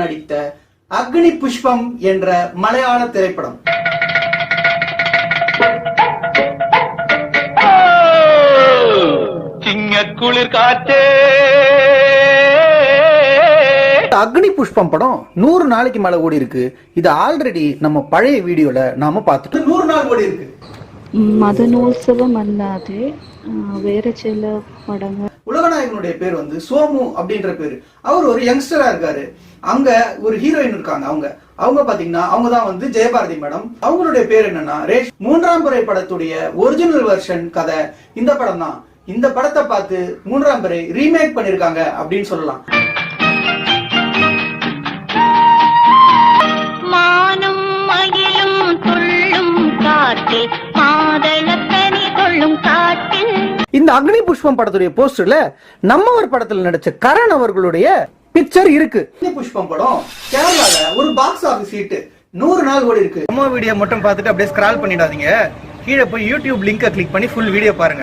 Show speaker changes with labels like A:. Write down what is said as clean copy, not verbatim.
A: நடித்த அக்னி புஷ்பம் என்ற மலையாள திரைப்படம்.
B: குளிர் காற்றே.
A: அக்னி புஷ்பம் படம் 100 நாளைக்கு மேல ஓடி இருக்கு. இது ஆல்ரெடி நம்ம பழைய வீடியோல நாம பார்த்துட்டு 100 நாள் ஓடி இருக்கு.
C: மதனோத்சவம் அல்லாது வேற சில படங்கள்.
A: உலகநாயகனுடைய பேர் வந்து சோமு அப்படின்ற பேரு. அவர் ஒரு யங்ஸ்டரா இருக்காரு. அங்க ஒரு ஹீரோயின் இருக்காங்க. அவங்க பாத்தீங்கன்னா அவங்க தான் வந்து ஜெயபாரதி மேடம். அவங்களுடைய பேர் என்னன்னா ரேஷ். 3ஆம் பிறை படத்துடைய ஒரிஜினல் வெர்ஷன் கதை இந்த படம் தான். இந்த படத்தை பார்த்து 3ஆம் பிறை ரீமேக் பண்ணிருக்காங்க அப்படின்னு சொல்லலாம்.
D: மானும் மயிலும் துள்ளும் காற்றில் மாதளத்தனி கொள்ளும் காற்றில்.
A: இந்த அக்னி புஷ்பம் படத்துடைய போஸ்டர்ல நம்ம ஒரு படத்துல நடிச்ச கரண் அவர்களுடைய பிக்சர் இருக்கு. அக்னி புஷ்பம் படம் கேரளால ஒரு பாக்ஸ் ஆபீஸ் ஹிட். 100 நாள் ஓடி இருக்கு. நம்ம வீடியோ மட்டும் பார்த்துட்டு அப்படியே ஸ்க்ரால் பண்ணிடாதீங்க. கீழே போய் யூடியூப் லிங்கை கிளிக் பண்ணி ஃபுல் வீடியோ பாருங்க.